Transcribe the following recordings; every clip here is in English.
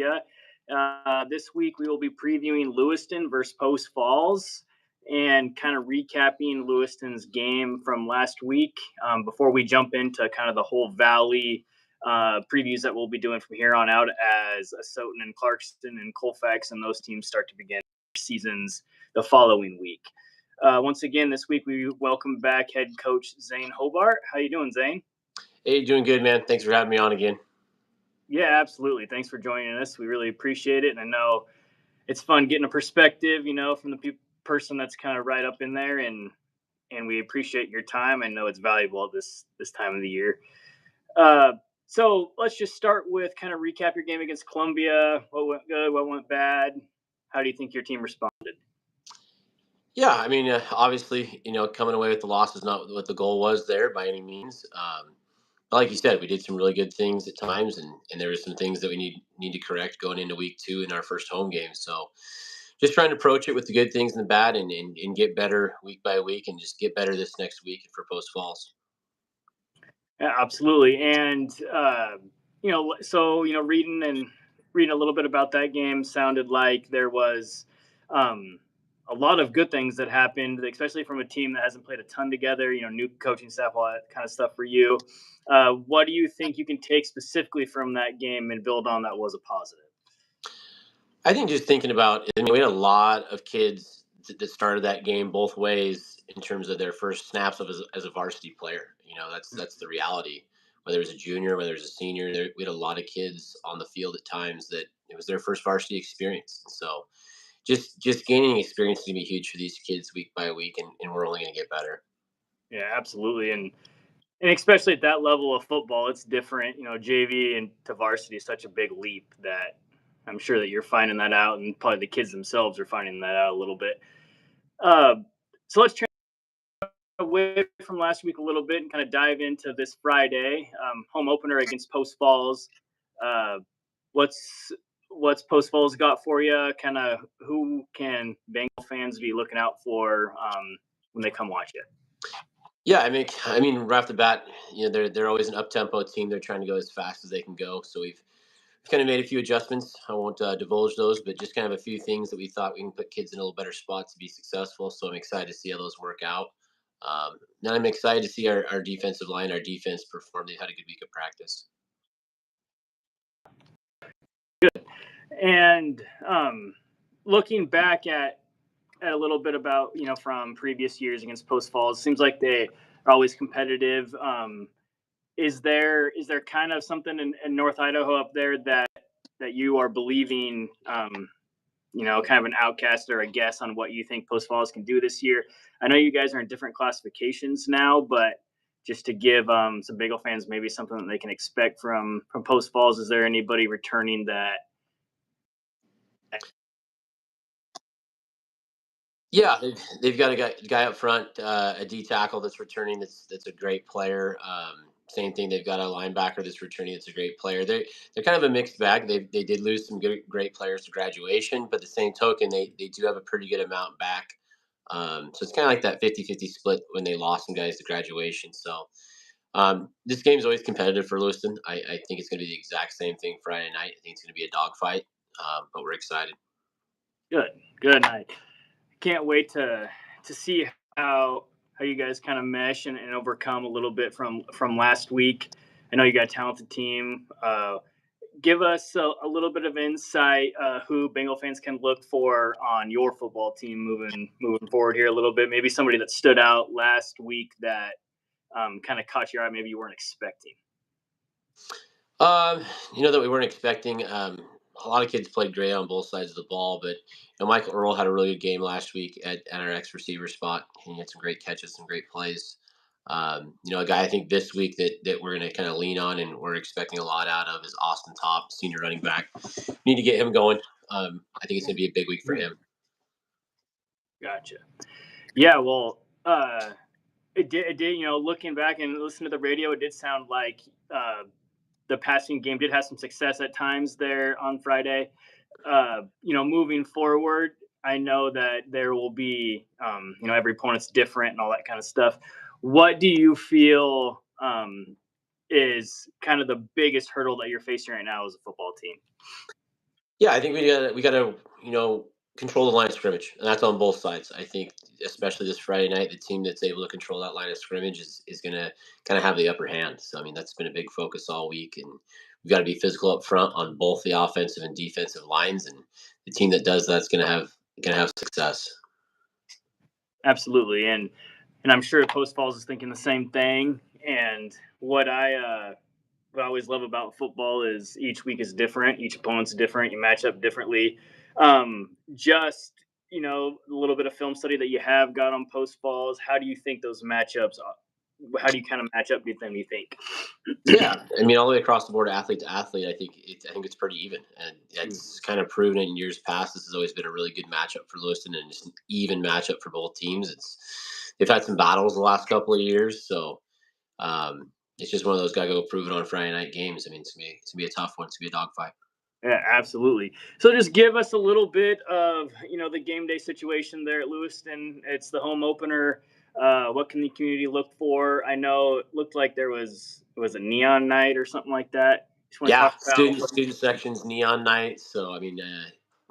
you. This week we will be previewing Lewiston versus Post Falls and kind of recapping Lewiston's game from last week before we jump into kind of the whole Valley previews that we'll be doing from here on out as Soton and Clarkston and Colfax and those teams start to begin seasons the following week. Once again, this week we welcome back head coach Zane Hobart. How you doing, Zane? Hey, doing good, man. Thanks for having me on again. Yeah, absolutely. Thanks for joining us. We really appreciate it. And I know it's fun getting a perspective, from the person that's kind of right up in there. And we appreciate your time. I know it's valuable at this time of the year. So let's just start with kind of recap your game against Columbia. What went good? What went bad? How do you think your team responded? Yeah, I mean, obviously, coming away with the loss is not what the goal was there by any means. But like you said, we did some really good things at times, and there were some things that we need to correct going into week 2 in our first home game. So just trying to approach it with the good things and the bad and get better week by week and just get better this next week for Post Falls. Yeah, absolutely. And, reading a little bit about that game sounded like there was a lot of good things that happened, especially from a team that hasn't played a ton together, new coaching staff, all that kind of stuff for you. What do you think you can take specifically from that game and build on that was a positive? I think just thinking about, we had a lot of kids that started that game both ways in terms of their first snaps as a varsity player. That's the reality. Whether it was a junior, whether it was a senior, we had a lot of kids on the field at times that it was their first varsity experience. So just gaining experience is going to be huge for these kids week by week, and we're only going to get better. Yeah, absolutely. And especially at that level of football, it's different. JV and to varsity is such a big leap that I'm sure that you're finding that out, and probably the kids themselves are finding that out a little bit. So let's turn away from last week a little bit and kind of dive into this Friday home opener against Post Falls. What's Post Falls got for you? Kind of who can Bengal fans be looking out for when they come watch it? Yeah, I mean, right off the bat, they're always an up-tempo team. They're trying to go as fast as they can go. So we've kind of made a few adjustments. I won't divulge those, but just kind of a few things that we thought we can put kids in a little better spot to be successful. So I'm excited to see how those work out. Now I'm excited to see our defensive line, our defense perform. They've had a good week of practice. Good. And looking back at a little bit about, from previous years against Post Falls, seems like they are always competitive. Is there kind of something in North Idaho up there that you are believing, kind of an outcast or a guess on what you think Post Falls can do this year? I know you guys are in different classifications now, but just to give some Bengal fans maybe something that they can expect from Post Falls, is there anybody returning that? Yeah, they've got a guy up front, a D tackle that's returning. That's a great player. Same thing. They've got a linebacker that's returning. That's a great player. They're kind of a mixed bag. They did lose some great players to graduation, but the same token, they do have a pretty good amount back. So it's kind of like that 50-50 split when they lost some guys to graduation. So this game's always competitive for Lewiston. I think it's going to be the exact same thing Friday night. I think it's going to be a dogfight, but we're excited. Good night. Can't wait to see how you guys kind of mesh and overcome a little bit from last week. I know you got a talented team. Give us a little bit of insight who Bengal fans can look for on your football team moving forward here a little bit. Maybe somebody that stood out last week that kind of caught your eye, maybe you weren't expecting. That we weren't expecting. A lot of kids played great on both sides of the ball, but Michael Earl had a really good game last week at our X receiver spot. He had some great catches, some great plays. A guy I think this week that we're going to kind of lean on and we're expecting a lot out of is Austin Top, senior running back. Need to get him going. I think it's going to be a big week for him. Gotcha. Yeah, well, it did. Looking back and listening to the radio, it did sound like the passing game did have some success at times there on Friday. Moving forward, I know that there will be, every opponent's different and all that kind of stuff. What do you feel is kind of the biggest hurdle that you're facing right now as a football team? Yeah, I think we gotta control the line of scrimmage, and that's on both sides. I think, especially this Friday night, the team that's able to control that line of scrimmage is gonna kind of have the upper hand. So I mean, that's been a big focus all week, and we've got to be physical up front on both the offensive and defensive lines, and the team that does that's gonna have success. Absolutely, and I'm sure Post Falls is thinking the same thing. And what I always love about football is each week is different. Each opponent's different. You match up differently. Just a little bit of film study that you have got on Post Falls. How do you think those matchups? How do you kind of match up? Do you think? Yeah, I mean, all the way across the board, athlete to athlete, I think it's pretty even, and it's kind of proven in years past. This has always been a really good matchup for Lewiston, and just an even matchup for both teams. They've had some battles the last couple of years, so it's just one of those gotta go prove it on Friday night games. I mean, it's gonna be a tough one. It's gonna be a dogfight. Yeah, absolutely. So just give us a little bit of the game day situation there at Lewiston. It's the home opener. What can the community look for? I know it looked like there was a neon night or something like that. Just want to Yeah, talk about student sections, neon night. So I mean,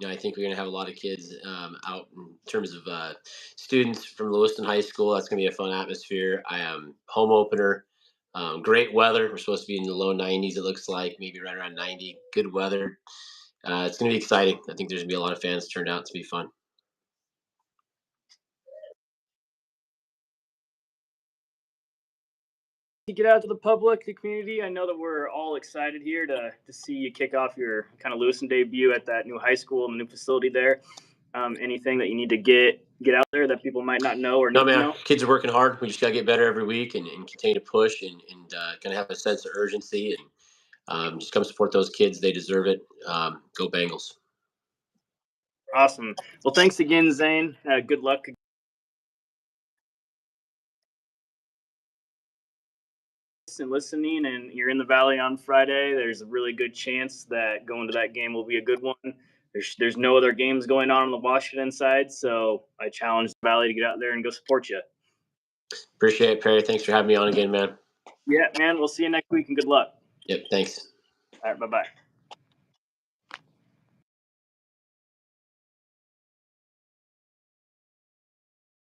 I think we're gonna have a lot of kids out in terms of students from Lewiston High School. That's gonna be a fun atmosphere. I am home opener. Great weather. We're supposed to be in the low 90s. It looks like maybe right around 90. Good weather. It's gonna be exciting. I think there's gonna be a lot of fans turned out to be fun. to get out to the public, the community. I know that we're all excited here to see you kick off your kind of Lewiston debut at that new high school and the new facility there. Anything that you need to get out there that people might not know or No, need to man, know? kids are working hard. We just gotta get better every week and continue to push and kind of have a sense of urgency and just come support those kids. They deserve it. Go Bengals. Awesome. Well, thanks again, Zane. Good luck and listening. And you're in the Valley on Friday. There's a really good chance that going to that game will be a good one. There's no other games going on the Washington side, so I challenge the Valley to get out there and go support you. Appreciate it, Perry. Thanks for having me on again, man. Yeah, man. We'll see you next week and good luck. Yep, thanks. All right. Bye bye.